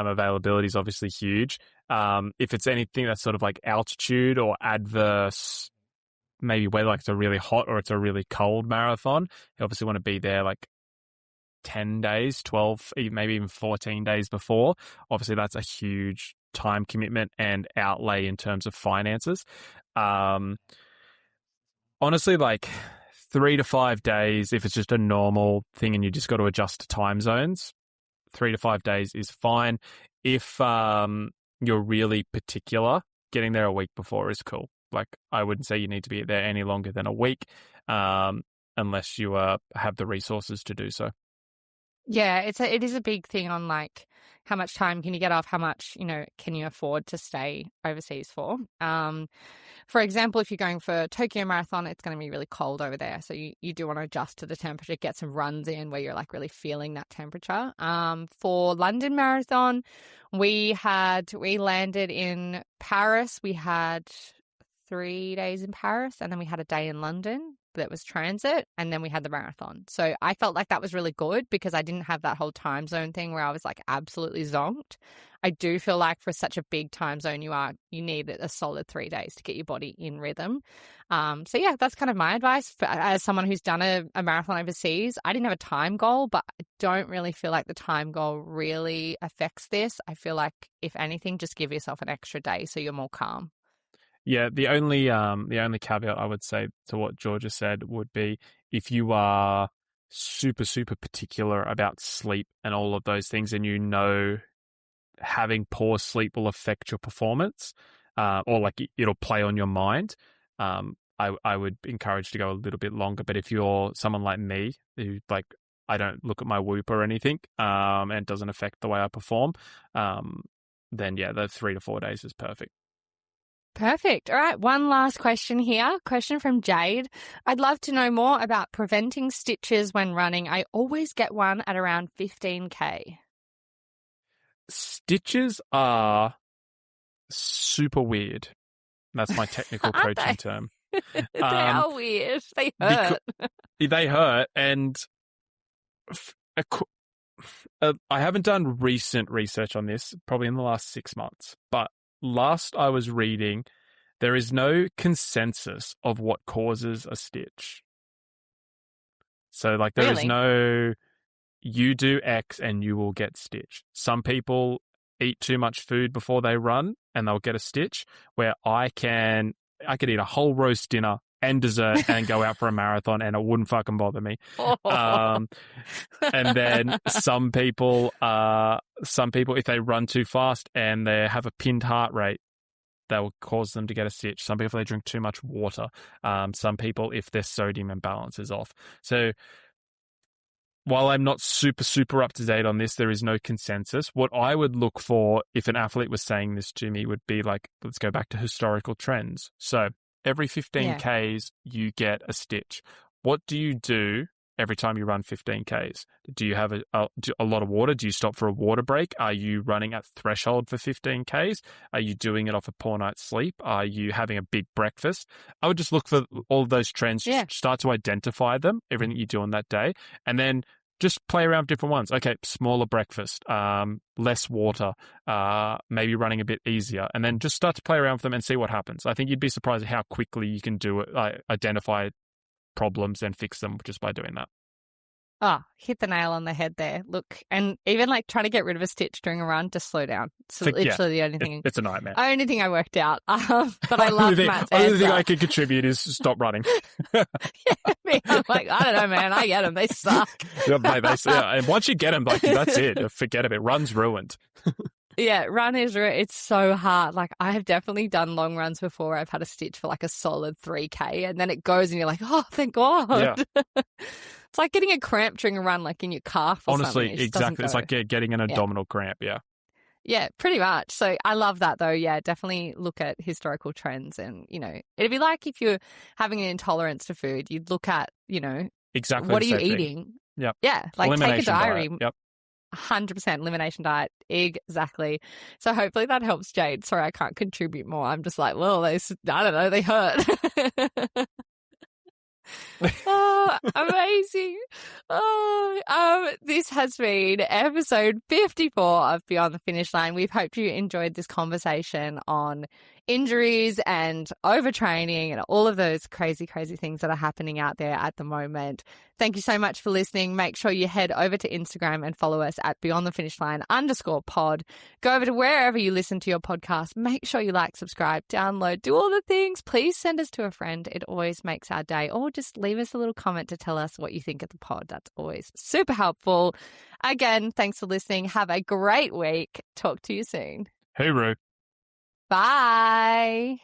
availability is obviously huge. If it's anything that's sort of like altitude or adverse, maybe whether like it's a really hot or it's a really cold marathon, you obviously want to be there like 10 days, 12, maybe even 14 days before. Obviously, that's a huge time commitment and outlay in terms of finances. Honestly, like 3 to 5 days, if it's just a normal thing and you just got to adjust to time zones, 3 to 5 days is fine. If you're really particular, getting there a week before is cool. Like, I wouldn't say you need to be there any longer than a week, unless you have the resources to do so. Yeah, it is a big thing on like how much time can you get off, how much, can you afford to stay overseas for. For example, if you're going for Tokyo Marathon, it's going to be really cold over there. So you do want to adjust to the temperature, get some runs in where you're like really feeling that temperature. For London Marathon, we landed in Paris. We had 3 days in Paris and then we had a day in London that was transit, and then we had the marathon. So I felt like that was really good because I didn't have that whole time zone thing where I was like absolutely zonked. I do feel like for such a big time zone you need a solid 3 days to get your body in rhythm. So yeah, that's kind of my advice as someone who's done a marathon overseas. I didn't have a time goal, but I don't really feel like the time goal really affects this. I feel like if anything, just give yourself an extra day so you're more calm. Yeah, the only caveat I would say to what Georgia said would be if you are super, super particular about sleep and all of those things, and having poor sleep will affect your performance, or like it'll play on your mind. I would encourage to go a little bit longer. But if you're someone like me, who like I don't look at my Whoop or anything, and it doesn't affect the way I perform, then yeah, the 3 to 4 days is perfect. Perfect. All right. One last question here. Question from Jade. I'd love to know more about preventing stitches when running. I always get one at around 15K. Stitches are super weird. That's my technical coaching term. They are weird. They hurt. They hurt. And I haven't done recent research on this, probably in the last 6 months, but last I was reading, there is no consensus of what causes a stitch. So, like, there is no, you do X and you will get stitched. Some people eat too much food before they run and they'll get a stitch, where I could eat a whole roast dinner and dessert and go out for a marathon and it wouldn't fucking bother me. And then some people, if they run too fast and they have a pinned heart rate, that will cause them to get a stitch. Some people, if they drink too much water. Some people, if their sodium imbalance is off. So while I'm not super, super up to date on this, there is no consensus. What I would look for if an athlete was saying this to me would be like, let's go back to historical trends. So every 15 Ks, you get a stitch. What do you do every time you run 15 Ks? Do you have a lot of water? Do you stop for a water break? Are you running at threshold for 15 Ks? Are you doing it off a poor night's sleep? Are you having a big breakfast? I would just look for all of those trends, start to identify them, everything you do on that day, and then just play around with different ones. Okay, smaller breakfast, less water, maybe running a bit easier, and then just start to play around with them and see what happens. I think you'd be surprised at how quickly you can do it, identify problems and fix them just by doing that. Oh, hit the nail on the head there. Look, and even like trying to get rid of a stitch during a run, just slow down. It's literally the only thing. It's a nightmare. Only thing I worked out. But I love Matt's answer. The only thing I can contribute is stop running. I'm like, I don't know, man. I get them. They suck. And once you get them, like, that's it. Forget it. Run's ruined. Yeah, it's so hard. Like, I have definitely done long runs before. I've had a stitch for like a solid 3K, and then it goes and you're like, oh, thank God. Yeah. It's like getting a cramp during a run, like in your calf or something. Honestly, exactly. It's like getting an abdominal cramp, yeah. Yeah, pretty much. So I love that though. Yeah, definitely look at historical trends, and, it'd be like if you're having an intolerance to food, you'd look at, Exactly. what are the you same thing. eating? Yep. Yeah, like take a Elimination diary. diet. Yep. 100% elimination diet. Exactly. So hopefully that helps, Jade. Sorry, I can't contribute more. I'm just like, well, I don't know, they hurt. Oh, amazing. Oh, this has been episode 54 of Beyond the Finish Line. We hope you enjoyed this conversation on injuries and overtraining and all of those crazy, crazy things that are happening out there at the moment. Thank you so much for listening. Make sure you head over to Instagram and follow us at Beyond the Finish Line _pod. Go over to wherever you listen to your podcast. Make sure you like, subscribe, download, do all the things. Please send us to a friend. It always makes our day. Or just leave us a little comment to tell us what you think of the pod. That's always super helpful. Again, thanks for listening. Have a great week. Talk to you soon. Hooroo. Bye.